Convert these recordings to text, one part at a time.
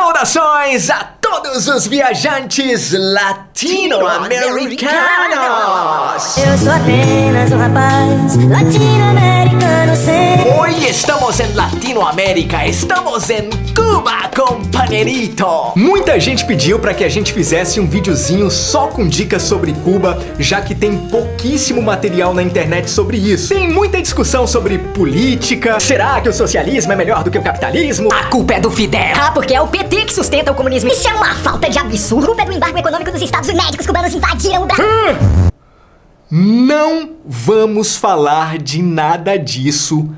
Saudações a todos os viajantes latino-americanos! Eu sou apenas um rapaz latino-americano sem... Hoy estamos em Latinoamérica, estamos em Cuba, companheirito! Muita gente pediu para que a gente fizesse um videozinho só com dicas sobre Cuba, já que tem pouquíssimo material na internet sobre isso. Tem muita discussão sobre política. Será que o socialismo é melhor do que o capitalismo? A culpa é do Fidel. Ah, porque é o PT que sustenta o comunismo. Isso é uma falta de absurdo. A culpa é do embargo econômico dos Estados Unidos. Os cubanos invadiram o Brasil. Não vamos falar de nada disso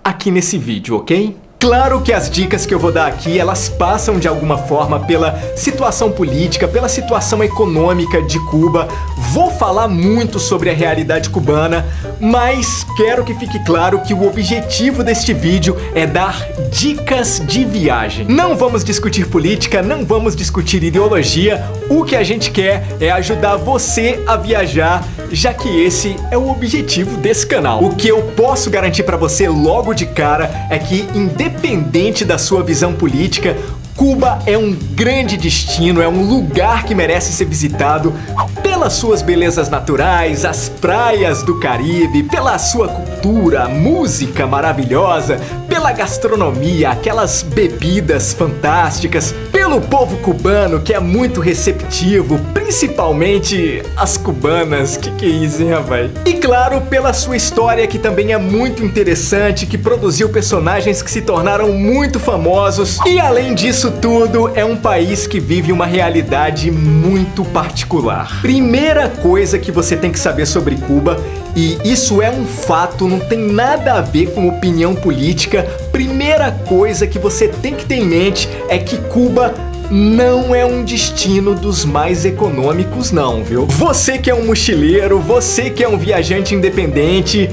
aqui nesse vídeo, ok? Claro que as dicas que eu vou dar aqui, elas passam de alguma forma pela situação política, pela situação econômica de Cuba. Vou falar muito sobre a realidade cubana, mas quero que fique claro que o objetivo deste vídeo é dar dicas de viagem. Não vamos discutir política, não vamos discutir ideologia. O que a gente quer é ajudar você a viajar, já que esse é o objetivo desse canal. O que eu posso garantir pra você logo de cara é que, independente da sua visão política, Cuba é um grande destino, é um lugar que merece ser visitado pelas suas belezas naturais, as praias do Caribe, pela sua cultura, música maravilhosa, pela gastronomia, aquelas bebidas fantásticas, pelo povo cubano que é muito receptivo, principalmente as cubanas, que é isso, hein, rapaz? E claro, pela sua história que também é muito interessante, que produziu personagens que se tornaram muito famosos e além disso tudo, é um país que vive uma realidade muito particular. Primeira coisa que você tem que saber sobre Cuba, e isso é um fato, não tem nada a ver com opinião política, primeira coisa que você tem que ter em mente é que Cuba não é um destino dos mais econômicos não, viu? Você que é um mochileiro, você que é um viajante independente,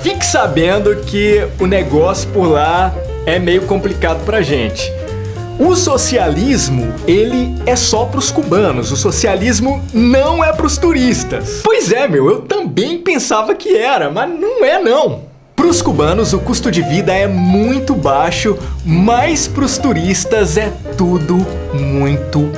fique sabendo que o negócio por lá é meio complicado pra gente. O socialismo, ele é só pros cubanos, o socialismo não é pros turistas. Pois é, meu, eu também pensava que era, mas não é não. Pros cubanos o custo de vida é muito baixo, mas pros turistas é tudo muito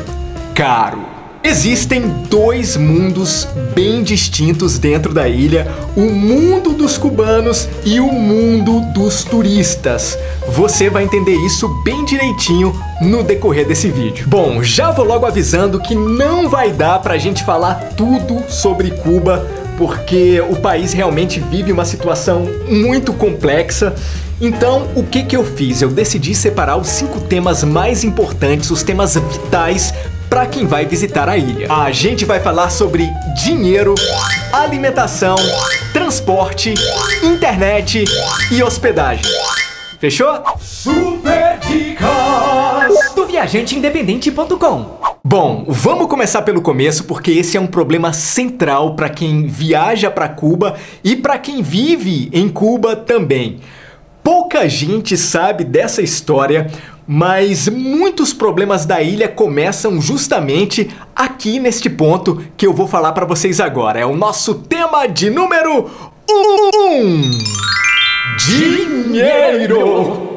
caro. Existem dois mundos bem distintos dentro da ilha, o mundo dos cubanos e o mundo dos turistas. Você vai entender isso bem direitinho no decorrer desse vídeo. Bom, já vou logo avisando que não vai dar pra gente falar tudo sobre Cuba, porque o país realmente vive uma situação muito complexa. Então, o que eu fiz? Eu decidi separar os 5 temas mais importantes, os temas vitais para quem vai visitar a ilha. A gente vai falar sobre dinheiro, alimentação, transporte, internet e hospedagem. Fechou? Super dicas do viajanteindependente.com. Bom, vamos começar pelo começo porque esse é um problema central para quem viaja para Cuba e para quem vive em Cuba também. Pouca gente sabe dessa história, mas muitos problemas da ilha começam justamente aqui neste ponto que eu vou falar para vocês agora. É o nosso tema de número 1. Dinheiro!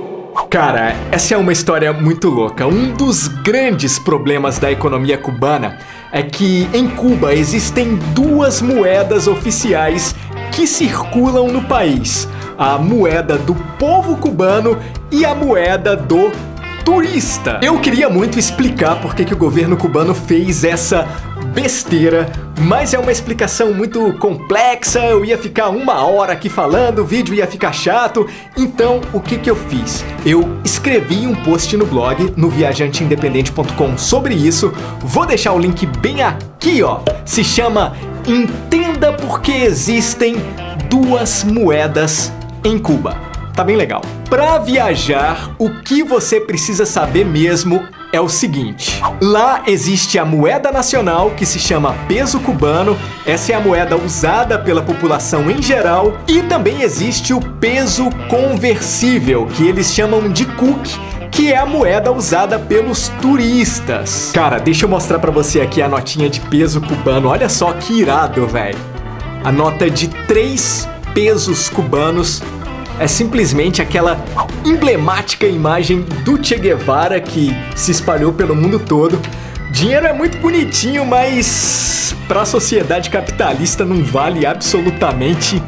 Cara, essa é uma história muito louca. Um dos grandes problemas da economia cubana é que em Cuba existem 2 moedas oficiais que circulam no país. A moeda do povo cubano e a moeda do turista. Eu queria muito explicar por que o governo cubano fez essa besteira, mas é uma explicação muito complexa, eu ia ficar 1 hora aqui falando, o vídeo ia ficar chato, então o que eu fiz? Eu escrevi um post no blog, no viajanteindependente.com sobre isso, vou deixar o link bem aqui, ó, se chama Entenda por que existem 2 moedas em Cuba. Tá bem legal. Para viajar, o que você precisa saber mesmo é o seguinte. Lá existe a moeda nacional, que se chama peso cubano. Essa é a moeda usada pela população em geral. E também existe o peso conversível, que eles chamam de CUC, que é a moeda usada pelos turistas. Cara, deixa eu mostrar pra você aqui a notinha de peso cubano. Olha só que irado, velho. A nota de 3 pesos cubanos. é simplesmente aquela emblemática imagem do Che Guevara que se espalhou pelo mundo todo. Dinheiro é muito bonitinho, mas para a sociedade capitalista não vale absolutamente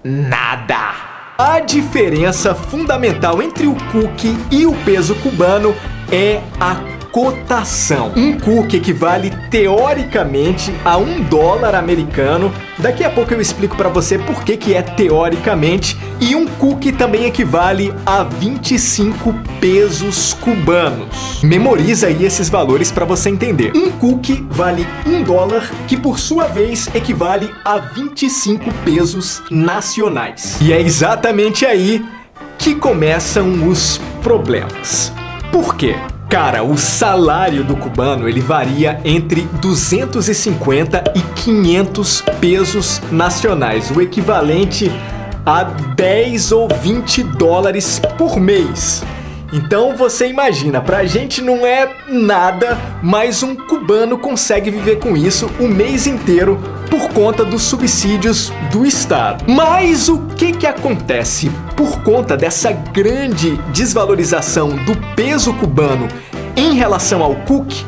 nada. A diferença fundamental entre o cookie e o peso cubano é a cotação. Um cookie equivale teoricamente a $1 americano. Daqui a pouco eu explico para você por que é teoricamente. E um cookie também equivale a 25 pesos cubanos. Memoriza aí esses valores para você entender. Um cookie vale $1, que por sua vez equivale a 25 pesos nacionais. E é exatamente aí que começam os problemas. Por quê? Cara, o salário do cubano, ele varia entre 250 e 500 pesos nacionais, o equivalente a 10 ou 20 dólares por mês. Então você imagina, pra gente não é nada, mas um cubano consegue viver com isso o mês inteiro por conta dos subsídios do Estado. Mas o que acontece? Por conta dessa grande desvalorização do peso cubano em relação ao cookie,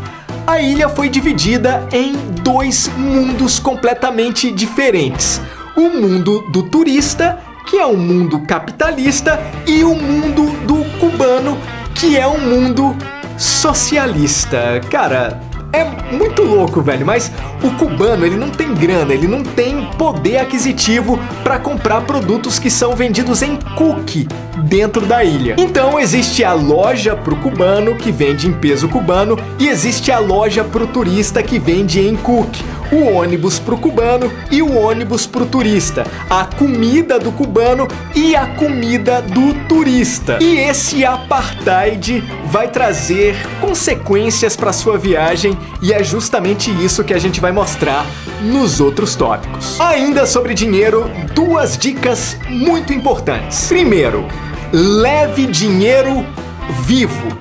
a ilha foi dividida em dois mundos completamente diferentes. O mundo do turista, que é um mundo capitalista, e o mundo do cubano, que é um mundo socialista. Cara, é muito louco, velho, mas o cubano, ele não tem grana, ele não tem poder aquisitivo para comprar produtos que são vendidos em cookie dentro da ilha. Então existe a loja pro cubano, que vende em peso cubano, e existe a loja pro turista, que vende em cookie. O ônibus pro cubano e o ônibus pro turista. A comida do cubano e a comida do turista. E esse apartheid vai trazer consequências para sua viagem, e é justamente isso que a gente vai mostrar nos outros tópicos. Ainda sobre dinheiro, duas dicas muito importantes. Primeiro, leve dinheiro vivo.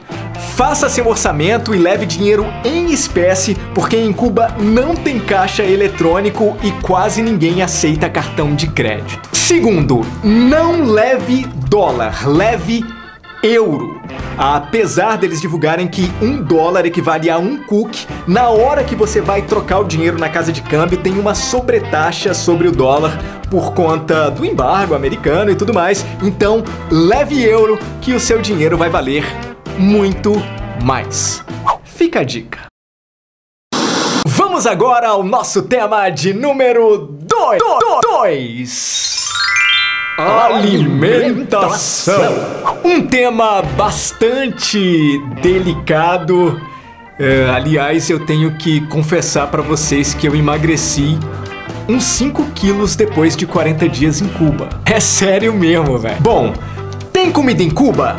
Faça seu orçamento e leve dinheiro em espécie, porque em Cuba não tem caixa eletrônico e quase ninguém aceita cartão de crédito. Segundo, não leve dólar, leve euro. Apesar deles divulgarem que $1 equivale a um cookie, na hora que você vai trocar o dinheiro na casa de câmbio tem uma sobretaxa sobre o dólar por conta do embargo americano e tudo mais. Então leve euro que o seu dinheiro vai valer muito mais. Fica a dica. Vamos agora ao nosso tema de número 2. Alimentação. Um tema bastante delicado. Aliás, eu tenho que confessar para vocês que eu emagreci uns 5 quilos depois de 40 dias em Cuba. É sério mesmo, velho. Bom, tem comida em Cuba?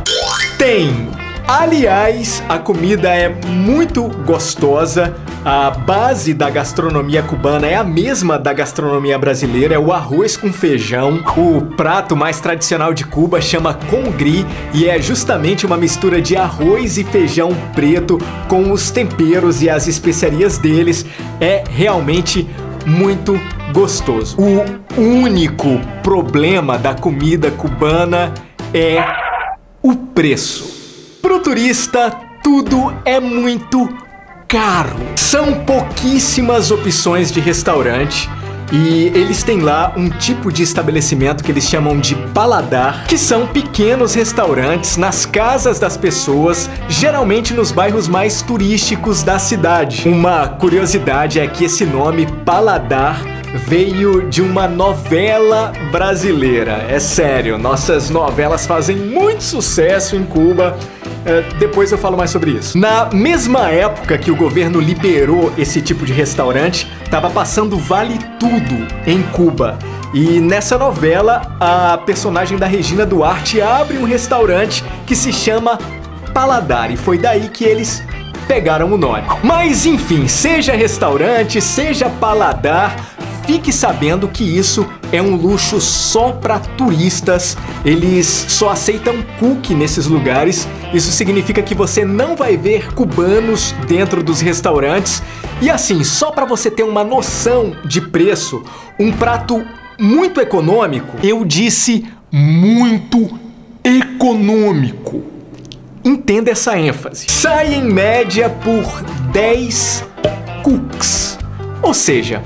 Tem! Aliás, a comida é muito gostosa. A base da gastronomia cubana é a mesma da gastronomia brasileira, é o arroz com feijão. O prato mais tradicional de Cuba chama congri e é justamente uma mistura de arroz e feijão preto com os temperos e as especiarias deles. É realmente muito gostoso. O único problema da comida cubana é o preço. Pro turista, tudo é muito caro. São pouquíssimas opções de restaurante e eles têm lá um tipo de estabelecimento que eles chamam de paladar, que são pequenos restaurantes nas casas das pessoas, geralmente nos bairros mais turísticos da cidade. Uma curiosidade é que esse nome paladar veio de uma novela brasileira. É sério, nossas novelas fazem muito sucesso em Cuba. Depois eu falo mais sobre isso. Na mesma época que o governo liberou esse tipo de restaurante, tava passando Vale Tudo em Cuba. E nessa novela, a personagem da Regina Duarte abre um restaurante que se chama Paladar. E foi daí que eles pegaram o nome. Mas enfim, seja restaurante, seja paladar, fique sabendo que isso é um luxo só para turistas. Eles só aceitam cookie nesses lugares. Isso significa que você não vai ver cubanos dentro dos restaurantes. E assim, só para você ter uma noção de preço, um prato muito econômico, eu disse muito econômico. Entenda essa ênfase. Sai em média por 10 cooks, ou seja,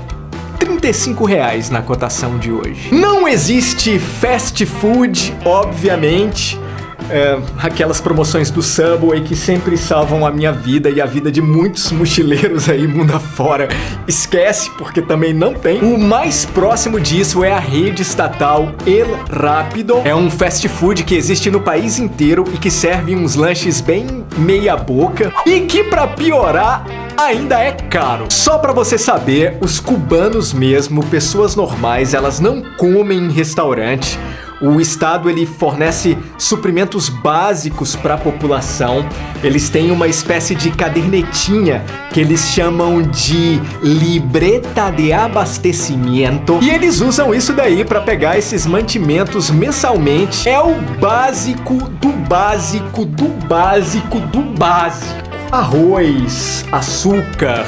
R$35 na cotação de hoje. Não existe fast food, obviamente. Aquelas promoções do Subway que sempre salvam a minha vida e a vida de muitos mochileiros aí mundo afora. Esquece, porque também não tem. O mais próximo disso é a rede estatal El Rápido. É um fast food que existe no país inteiro e que serve uns lanches bem meia boca e que, pra piorar, ainda é caro. Só pra você saber, os cubanos mesmo, pessoas normais, elas não comem em restaurante. O Estado, ele fornece suprimentos básicos para a população. Eles têm uma espécie de cadernetinha que eles chamam de libreta de abastecimento. E eles usam isso daí para pegar esses mantimentos mensalmente. É o básico do básico do básico do básico. Arroz, açúcar,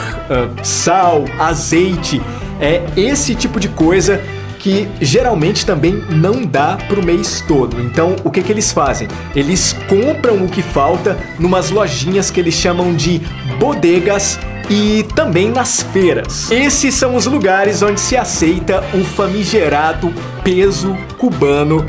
sal, azeite. É esse tipo de coisa que geralmente também não dá pro mês todo. Então, o que eles fazem? Eles compram o que falta numas lojinhas que eles chamam de bodegas e também nas feiras. Esses são os lugares onde se aceita o famigerado peso cubano,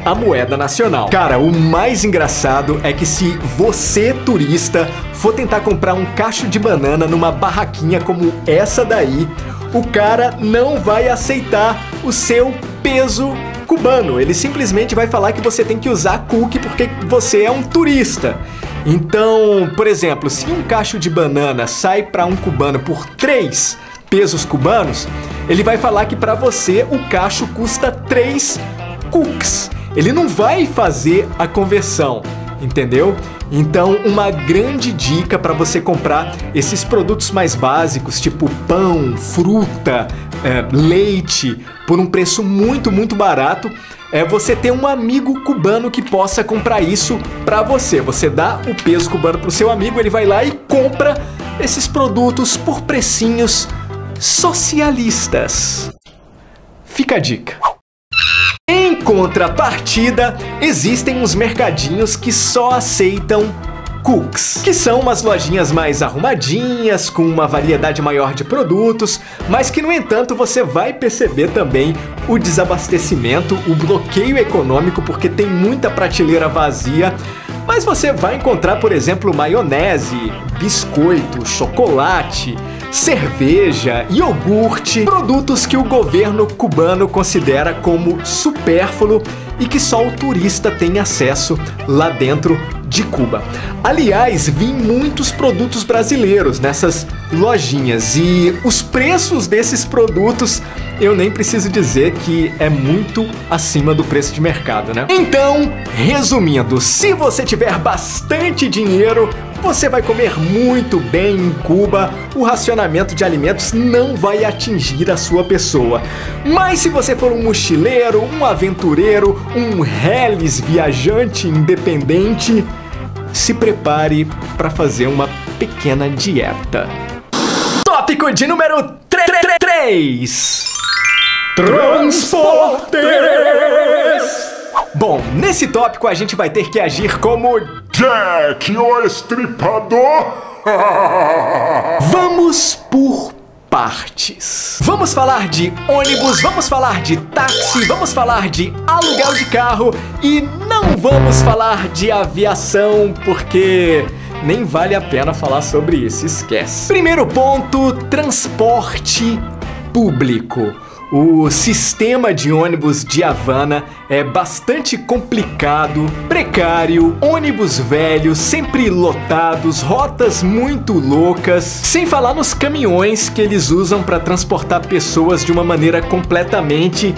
a moeda nacional. Cara, o mais engraçado é que se você, turista, for tentar comprar um cacho de banana numa barraquinha como essa daí, o cara não vai aceitar o seu peso cubano. Ele simplesmente vai falar que você tem que usar cookie porque você é um turista. Então, por exemplo, se um cacho de banana sai para um cubano por 3 pesos cubanos, ele vai falar que para você o cacho custa 3 cookies. Ele não vai fazer a conversão, entendeu? Então, uma grande dica para você comprar esses produtos mais básicos, tipo pão, fruta, leite, por um preço muito, muito barato, é você ter um amigo cubano que possa comprar isso para você. Você dá o peso cubano pro seu amigo, ele vai lá e compra esses produtos por precinhos socialistas. Fica a dica. Em contrapartida, existem uns mercadinhos que só aceitam cooks, que são umas lojinhas mais arrumadinhas, com uma variedade maior de produtos, mas que, no entanto, você vai perceber também o desabastecimento, o bloqueio econômico, porque tem muita prateleira vazia. Mas você vai encontrar, por exemplo, maionese, biscoito, chocolate, cerveja, iogurte, produtos que o governo cubano considera como supérfluo e que só o turista tem acesso lá dentro de Cuba. Aliás, vi muitos produtos brasileiros nessas lojinhas e os preços desses produtos eu nem preciso dizer que é muito acima do preço de mercado, né? Então, resumindo, se você tiver bastante dinheiro, você vai comer muito bem em Cuba, o racionamento de alimentos não vai atingir a sua pessoa. Mas se você for um mochileiro, um aventureiro, um Hellis viajante independente, se prepare para fazer uma pequena dieta. Tópico de número 3. Transportes! Bom, nesse tópico a gente vai ter que agir como Jack, o estripador! Vamos por partes. Vamos falar de ônibus, vamos falar de táxi, vamos falar de aluguel de carro e não vamos falar de aviação porque nem vale a pena falar sobre isso, esquece. Primeiro ponto, transporte público. O sistema de ônibus de Havana é bastante complicado, precário, ônibus velhos, sempre lotados, rotas muito loucas, sem falar nos caminhões que eles usam para transportar pessoas de uma maneira completamente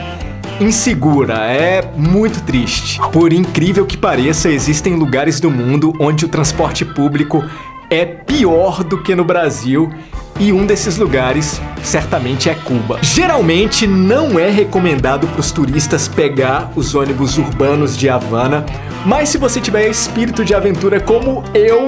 insegura. É muito triste. Por incrível que pareça, existem lugares do mundo onde o transporte público é pior do que no Brasil. E um desses lugares, certamente, é Cuba. Geralmente, não é recomendado para os turistas pegar os ônibus urbanos de Havana, mas se você tiver espírito de aventura como eu,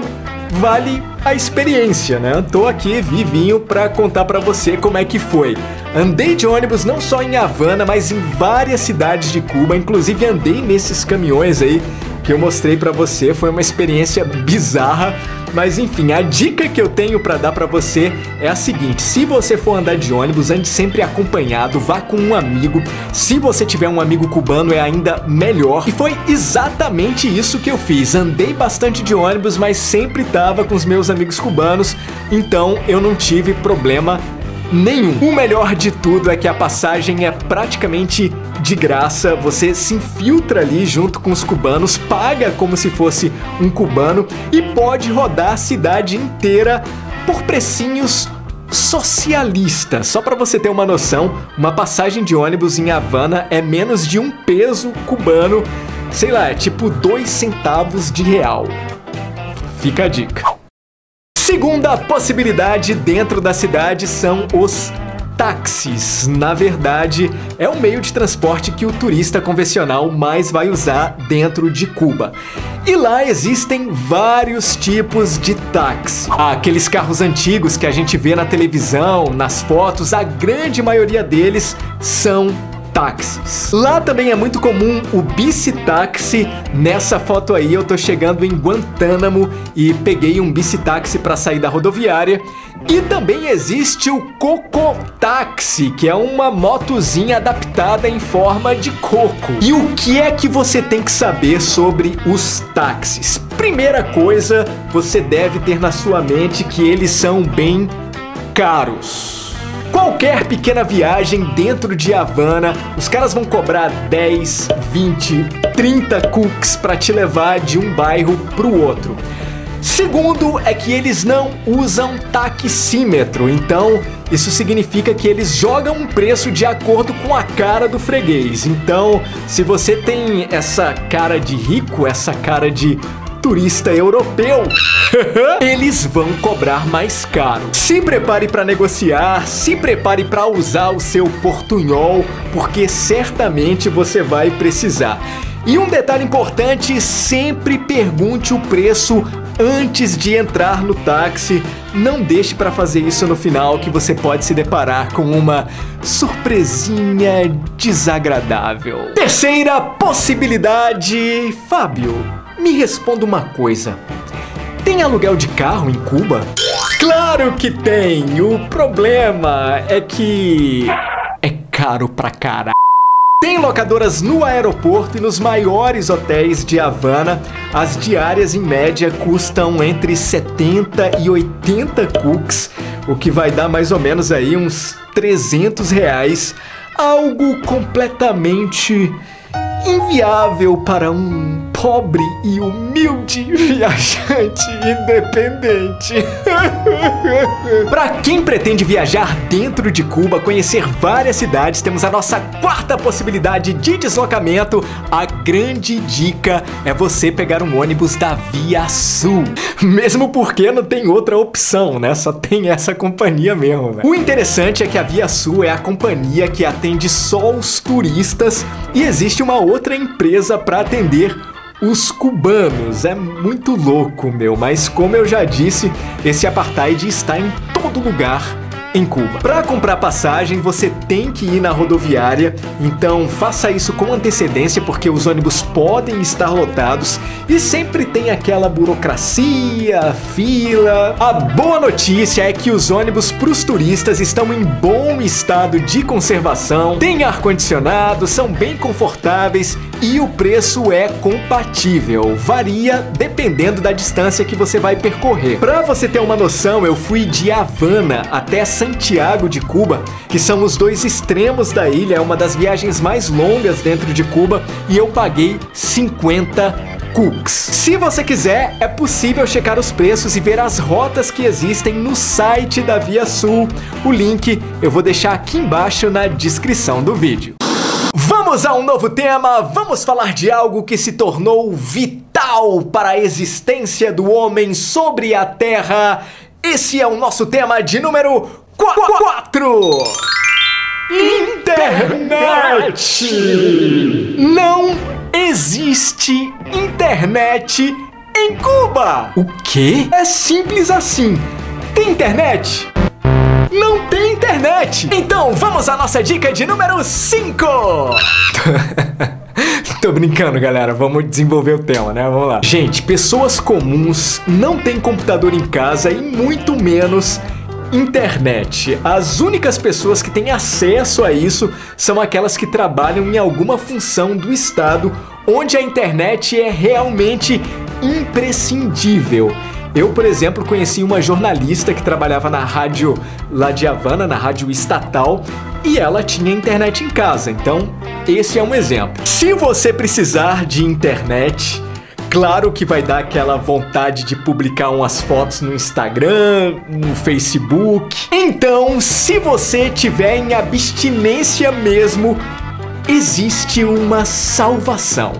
vale a experiência, né? Tô aqui vivinho pra contar pra você como é que foi. Andei de ônibus não só em Havana, mas em várias cidades de Cuba, inclusive andei nesses caminhões aí que eu mostrei pra você, foi uma experiência bizarra. Mas enfim, a dica que eu tenho pra dar pra você é a seguinte: se você for andar de ônibus, ande sempre acompanhado, vá com um amigo. Se você tiver um amigo cubano, é ainda melhor. E foi exatamente isso que eu fiz. Andei bastante de ônibus, mas sempre tava com os meus amigos cubanos, então eu não tive problema nenhum. O melhor de tudo é que a passagem é praticamente de graça. Você se infiltra ali junto com os cubanos, paga como se fosse um cubano e pode rodar a cidade inteira por precinhos socialistas. Só para você ter uma noção, uma passagem de ônibus em Havana é menos de R$1 cubano, sei lá, é tipo 2 centavos de real. Fica a dica. Segunda possibilidade dentro da cidade são os táxis. Na verdade, é o meio de transporte que o turista convencional mais vai usar dentro de Cuba. E lá existem vários tipos de táxi. Aqueles carros antigos que a gente vê na televisão, nas fotos, a grande maioria deles são táxis. Lá também é muito comum o bicitaxi. Nessa foto aí eu tô chegando em Guantánamo e peguei um bicitaxi para sair da rodoviária. E também existe o cocotáxi, que é uma motozinha adaptada em forma de coco. E o que é que você tem que saber sobre os táxis? Primeira coisa, você deve ter na sua mente que eles são bem caros. Qualquer pequena viagem dentro de Havana, os caras vão cobrar 10, 20, 30 cucs para te levar de um bairro para o outro. Segundo é que eles não usam taxímetro, então isso significa que eles jogam um preço de acordo com a cara do freguês. Então, se você tem essa cara de rico, essa cara de turista europeu, eles vão cobrar mais caro. Se prepare para negociar, se prepare para usar o seu portunhol, porque certamente você vai precisar. E um detalhe importante, sempre pergunte o preço antes de entrar no táxi. Não deixe para fazer isso no final, que você pode se deparar com uma surpresinha desagradável. Terceira possibilidade, Fábio, me responda uma coisa. Tem aluguel de carro em Cuba? Claro que tem! O problema é que é caro pra caralho. Tem locadoras no aeroporto e nos maiores hotéis de Havana. As diárias em média custam entre 70 e 80 cucs, o que vai dar mais ou menos aí uns R$300. Algo completamente inviável para um pobre e humilde viajante independente. Para quem pretende viajar dentro de Cuba, conhecer várias cidades, temos a nossa quarta possibilidade de deslocamento. A grande dica é você pegar um ônibus da Via Sul. Mesmo porque não tem outra opção, né? Só tem essa companhia mesmo, né? O interessante é que a Via Sul é a companhia que atende só os turistas e existe uma outra empresa para atender os cubanos. É muito louco, meu, mas como eu já disse, esse apartheid está em todo lugar em Cuba. Para comprar passagem, você tem que ir na rodoviária, então faça isso com antecedência, porque os ônibus podem estar lotados e sempre tem aquela burocracia, fila. A boa notícia é que os ônibus para os turistas estão em bom estado de conservação, tem ar-condicionado, são bem confortáveis e o preço é compatível. Varia dependendo da distância que você vai percorrer. Para você ter uma noção, eu fui de Havana até Santiago de Cuba, que são os dois extremos da ilha, é uma das viagens mais longas dentro de Cuba, e eu paguei 50 cucs. Se você quiser, é possível checar os preços e ver as rotas que existem no site da Via Sul. O link eu vou deixar aqui embaixo na descrição do vídeo. Vamos a um novo tema, vamos falar de algo que se tornou vital para a existência do homem sobre a Terra. Esse é o nosso tema de número 4. Internet! Não existe internet em Cuba. O quê? É simples assim. Tem internet? Não tem internet. Então vamos à nossa dica de número 5. Tô brincando, galera. Vamos desenvolver o tema, né? Vamos lá. Gente, pessoas comuns não têm computador em casa e muito menos internet. As únicas pessoas que têm acesso a isso são aquelas que trabalham em alguma função do Estado onde a internet é realmente imprescindível. Eu, por exemplo, conheci uma jornalista que trabalhava na rádio lá de Havana, na rádio estatal, e ela tinha internet em casa. Então, esse é um exemplo. Se você precisar de internet, claro que vai dar aquela vontade de publicar umas fotos no Instagram, no Facebook. Então, se você tiver em abstinência mesmo, existe uma salvação.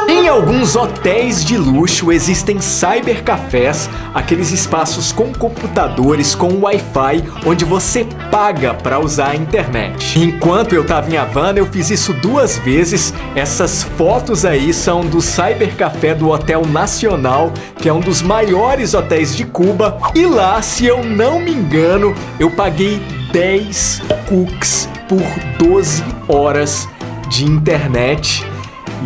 Em alguns hotéis de luxo existem cybercafés, aqueles espaços com computadores, com Wi-Fi, onde você paga para usar a internet. Enquanto eu estava em Havana, eu fiz isso 2 vezes. Essas fotos aí são do cybercafé do Hotel Nacional, que é um dos maiores hotéis de Cuba. E lá, se eu não me engano, eu paguei 10 cooks por 12 horas de internet.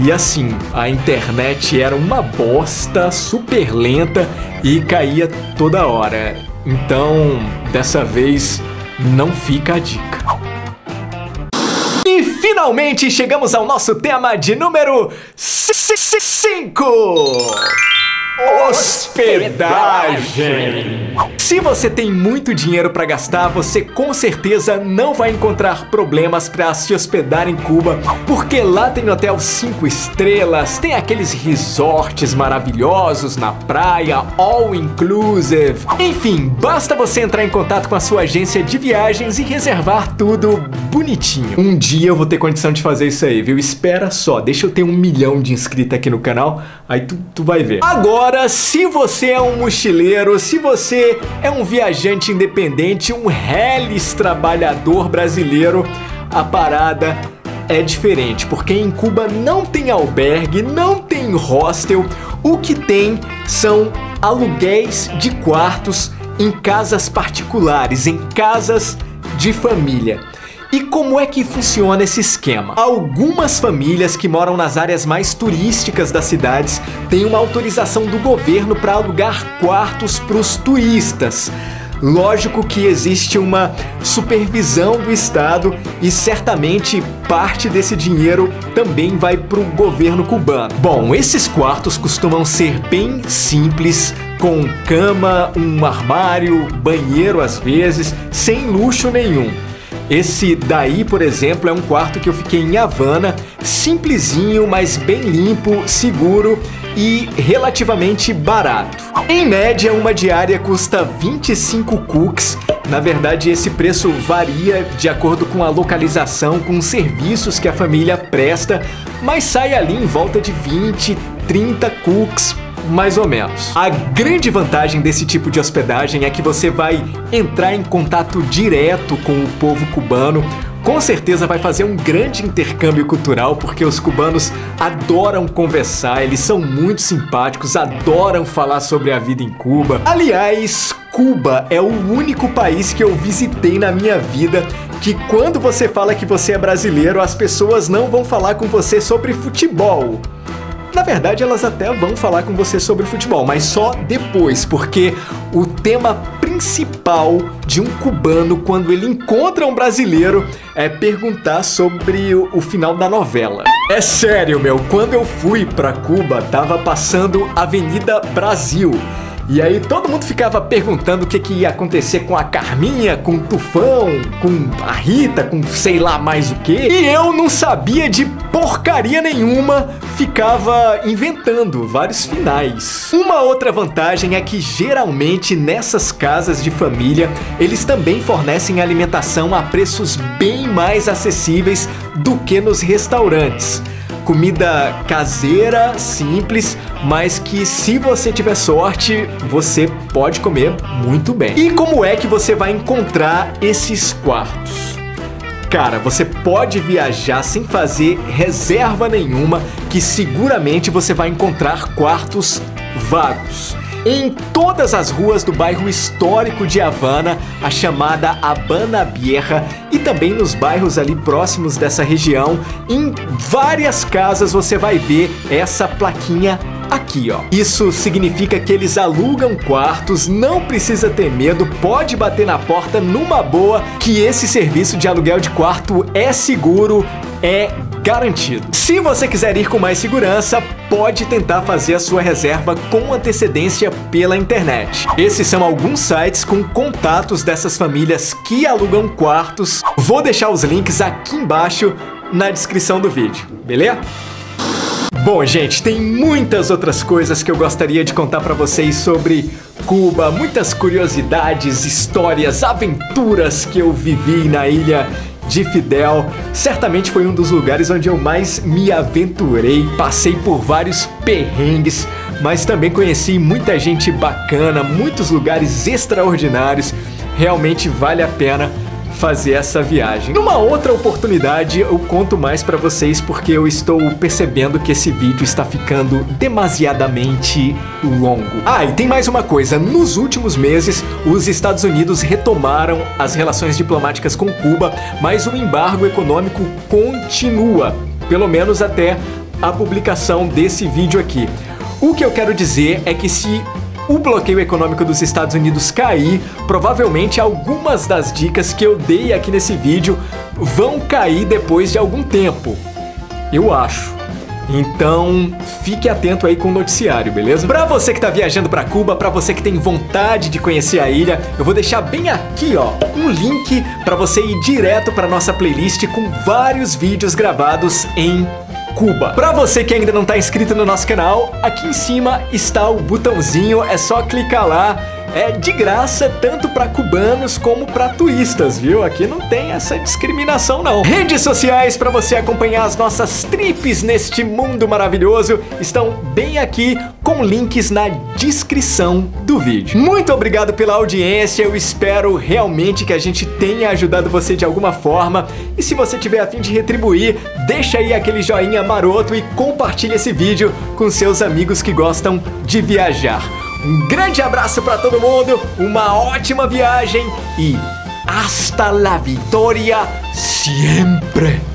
E assim, a internet era uma bosta, super lenta e caía toda hora. Então, dessa vez, não fica a dica. E finalmente chegamos ao nosso tema de número 5. Hospedagem. Se você tem muito dinheiro para gastar, você com certeza não vai encontrar problemas para se hospedar em Cuba, porque lá tem hotel 5 estrelas, tem aqueles resorts maravilhosos na praia, all inclusive. Enfim, basta você entrar em contato com a sua agência de viagens e reservar tudo bonitinho. Um dia eu vou ter condição de fazer isso aí, viu? Espera só, deixa eu ter 1 milhão de inscritos aqui no canal, aí tu vai ver. Agora, se você é um mochileiro, se você é um viajante independente, um reles trabalhador brasileiro, a parada é diferente, porque em Cuba não tem albergue, não tem hostel, o que tem são aluguéis de quartos em casas particulares, em casas de família. E como é que funciona esse esquema? Algumas famílias que moram nas áreas mais turísticas das cidades têm uma autorização do governo para alugar quartos para os turistas. Lógico que existe uma supervisão do Estado e certamente parte desse dinheiro também vai para o governo cubano. Bom, esses quartos costumam ser bem simples, com cama, um armário, banheiro às vezes, sem luxo nenhum. Esse daí, por exemplo, é um quarto que eu fiquei em Havana, simplesinho, mas bem limpo, seguro e relativamente barato. Em média, uma diária custa 25 cooks. Na verdade, esse preço varia de acordo com a localização, com os serviços que a família presta, mas sai ali em volta de 20, 30 cooks, mais ou menos. A grande vantagem desse tipo de hospedagem é que você vai entrar em contato direto com o povo cubano. Com certeza vai fazer um grande intercâmbio cultural, porque os cubanos adoram conversar, eles são muito simpáticos, adoram falar sobre a vida em Cuba. Aliás, Cuba é o único país que eu visitei na minha vida que quando você fala que você é brasileiro, as pessoas não vão falar com você sobre futebol. Na verdade, elas até vão falar com você sobre futebol, mas só depois, porque o tema principal de um cubano quando ele encontra um brasileiro é perguntar sobre o final da novela. É sério, meu, quando eu fui pra Cuba, tava passando Avenida Brasil. E aí todo mundo ficava perguntando o que ia acontecer com a Carminha, com o Tufão, com a Rita, com sei lá mais o que. E eu não sabia de porcaria nenhuma, ficava inventando vários finais. Uma outra vantagem é que geralmente nessas casas de família, eles também fornecem alimentação a preços bem mais acessíveis do que nos restaurantes. Comida caseira, simples, mas que se você tiver sorte, você pode comer muito bem. E como é que você vai encontrar esses quartos? Cara, você pode viajar sem fazer reserva nenhuma, que seguramente você vai encontrar quartos vagos. Em todas as ruas do bairro histórico de Havana, a chamada Habana Vieja, e também nos bairros ali próximos dessa região, em várias casas você vai ver essa plaquinha aqui, ó. Isso significa que eles alugam quartos, não precisa ter medo, pode bater na porta numa boa, que esse serviço de aluguel de quarto é seguro, é garantido. Se você quiser ir com mais segurança, pode tentar fazer a sua reserva com antecedência pela internet. Esses são alguns sites com contatos dessas famílias que alugam quartos. Vou deixar os links aqui embaixo na descrição do vídeo, beleza? Bom, gente, tem muitas outras coisas que eu gostaria de contar pra vocês sobre Cuba, muitas curiosidades, histórias, aventuras que eu vivi na ilha de Fidel. Certamente foi um dos lugares onde eu mais me aventurei, passei por vários perrengues, mas também conheci muita gente bacana, muitos lugares extraordinários. Realmente vale a pena fazer essa viagem. Numa outra oportunidade eu conto mais pra vocês, porque eu estou percebendo que esse vídeo está ficando demasiadamente longo. Ah, e tem mais uma coisa, nos últimos meses os Estados Unidos retomaram as relações diplomáticas com Cuba, mas o embargo econômico continua, pelo menos até a publicação desse vídeo aqui. O que eu quero dizer é que se o bloqueio econômico dos Estados Unidos cair, provavelmente algumas das dicas que eu dei aqui nesse vídeo vão cair depois de algum tempo. Eu acho. Então, fique atento aí com o noticiário, beleza? Pra você que tá viajando pra Cuba, pra você que tem vontade de conhecer a ilha, eu vou deixar bem aqui, ó, um link pra você ir direto pra nossa playlist com vários vídeos gravados em Cuba. Pra você que ainda não tá inscrito no nosso canal, aqui em cima está o botãozinho, é só clicar lá. É de graça tanto para cubanos como para turistas, viu? Aqui não tem essa discriminação não. Redes sociais para você acompanhar as nossas trips neste mundo maravilhoso estão bem aqui com links na descrição do vídeo. Muito obrigado pela audiência, eu espero realmente que a gente tenha ajudado você de alguma forma. E se você tiver a fim de retribuir, deixa aí aquele joinha maroto e compartilha esse vídeo com seus amigos que gostam de viajar. Um grande abraço para todo mundo, uma ótima viagem e hasta la victoria siempre!